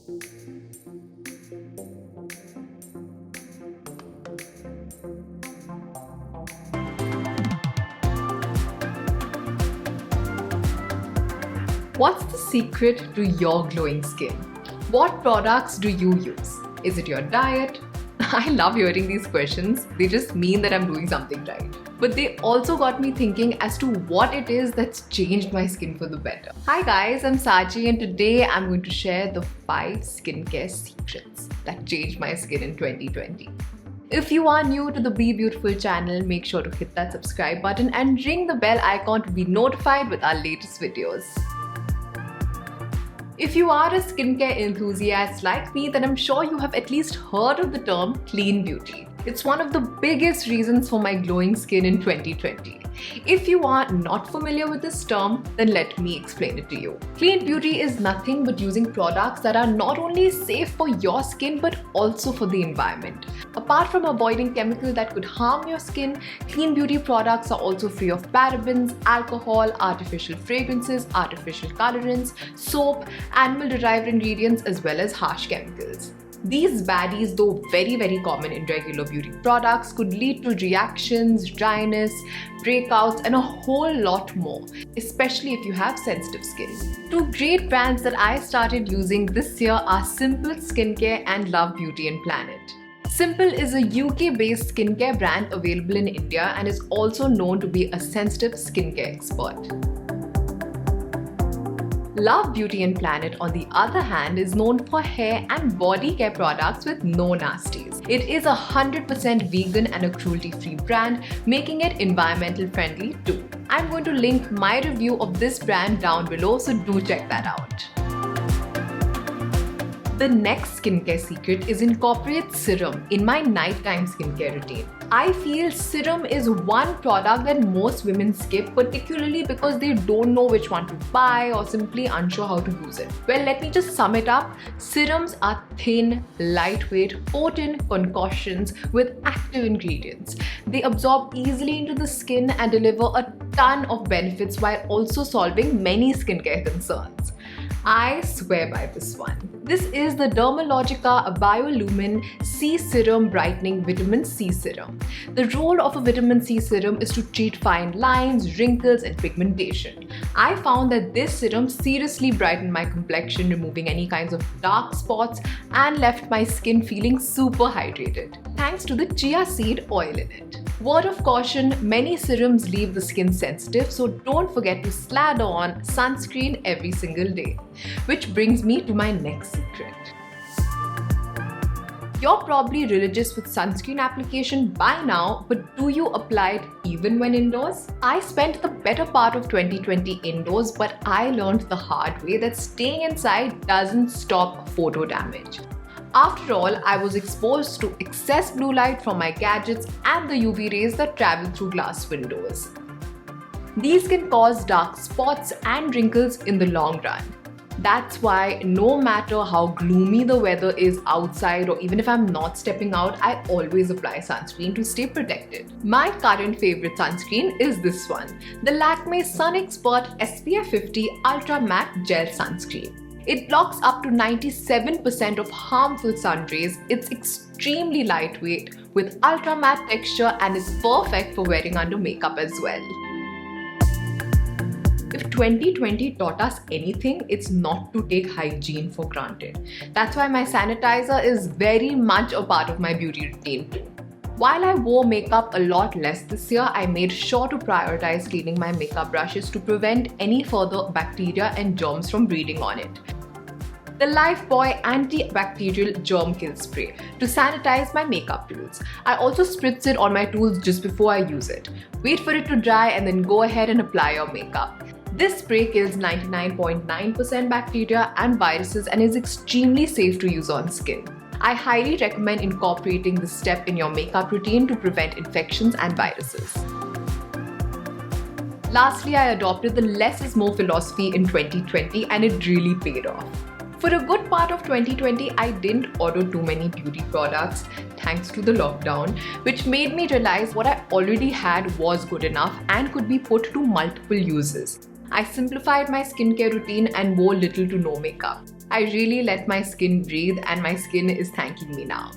What's the secret to your glowing skin? What products do you use? Is it your diet? I love hearing these questions. They just mean that I'm doing something right. But they also got me thinking as to what it is that's changed my skin for the better. Hi guys, I'm Saji and today I'm going to share the 5 skincare secrets that changed my skin in 2020. If you are new to the Be Beautiful channel, make sure to hit that subscribe button and ring the bell icon to be notified with our latest videos. If you are a skincare enthusiast like me, then I'm sure you have at least heard of the term clean beauty. It's one of the biggest reasons for my glowing skin in 2020. If you are not familiar with this term, then let me explain it to you. Clean beauty is nothing but using products that are not only safe for your skin but also for the environment. Apart from avoiding chemicals that could harm your skin, clean beauty products are also free of parabens, alcohol, artificial fragrances, artificial colorants, soap, animal-derived ingredients as well as harsh chemicals. These baddies, though very common in regular beauty products, could lead to reactions, dryness, breakouts and a whole lot more, especially if you have sensitive skin. 2 great brands that I started using this year are Simple Skincare and Love Beauty and Planet. Simple is a UK-based skincare brand available in India and is also known to be a sensitive skincare expert. Love Beauty and Planet, on the other hand, is known for hair and body care products with no nasties. It is 100% vegan and a cruelty-free brand, making it environmental friendly too. I'm going to link my review of this brand down below, so do check that out. The next skincare secret is incorporate serum in my nighttime skincare routine. I feel serum is one product that most women skip, particularly because they don't know which one to buy or simply unsure how to use it. Well, let me just sum it up. Serums are thin, lightweight, potent concoctions with active ingredients. They absorb easily into the skin and deliver a ton of benefits while also solving many skincare concerns. I swear by this one. This is the Dermalogica Biolumin C Serum Brightening Vitamin C Serum. The role of a vitamin C serum is to treat fine lines, wrinkles and pigmentation. I found that this serum seriously brightened my complexion, removing any kinds of dark spots and left my skin feeling super hydrated, thanks to the chia seed oil in it. Word of caution, many serums leave the skin sensitive, so don't forget to slather on sunscreen every single day. Which brings me to my next secret. You're probably religious with sunscreen application by now, but do you apply it even when indoors? I spent the better part of 2020 indoors, but I learned the hard way that staying inside doesn't stop photo damage. After all, I was exposed to excess blue light from my gadgets and the UV rays that travel through glass windows. These can cause dark spots and wrinkles in the long run. That's why no matter how gloomy the weather is outside or even if I'm not stepping out, I always apply sunscreen to stay protected. My current favorite sunscreen is this one, the Lakme Sun Expert SPF 50 Ultra Matte Gel Sunscreen. It blocks up to 97% of harmful sun rays. It's extremely lightweight with ultra matte texture and is perfect for wearing under makeup as well. If 2020 taught us anything, it's not to take hygiene for granted. That's why my sanitizer is very much a part of my beauty routine too. While I wore makeup a lot less this year, I made sure to prioritize cleaning my makeup brushes to prevent any further bacteria and germs from breeding on it. The Lifebuoy Antibacterial Germ Kill Spray to sanitize my makeup tools. I also spritz it on my tools just before I use it. Wait for it to dry and then go ahead and apply your makeup. This spray kills 99.9% bacteria and viruses and is extremely safe to use on skin. I highly recommend incorporating this step in your makeup routine to prevent infections and viruses. Lastly, I adopted the less is more philosophy in 2020 and it really paid off. For a good part of 2020, I didn't order too many beauty products thanks to the lockdown, which made me realize what I already had was good enough and could be put to multiple uses. I simplified my skincare routine and wore little to no makeup. I really let my skin breathe and my skin is thanking me now.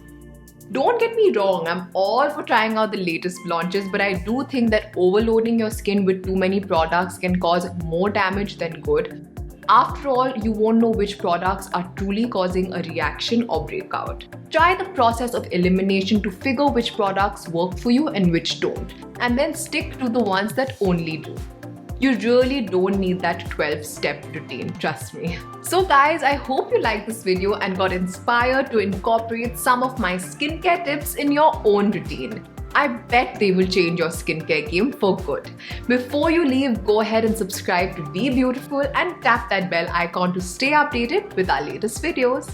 Don't get me wrong, I'm all for trying out the latest launches, but I do think that overloading your skin with too many products can cause more damage than good. After all, you won't know which products are truly causing a reaction or breakout. Try the process of elimination to figure which products work for you and which don't, and then stick to the ones that only do. You really don't need that 12-step routine, trust me. So guys, I hope you liked this video and got inspired to incorporate some of my skincare tips in your own routine. I bet they will change your skincare game for good. Before you leave, go ahead and subscribe to Be Beautiful and tap that bell icon to stay updated with our latest videos.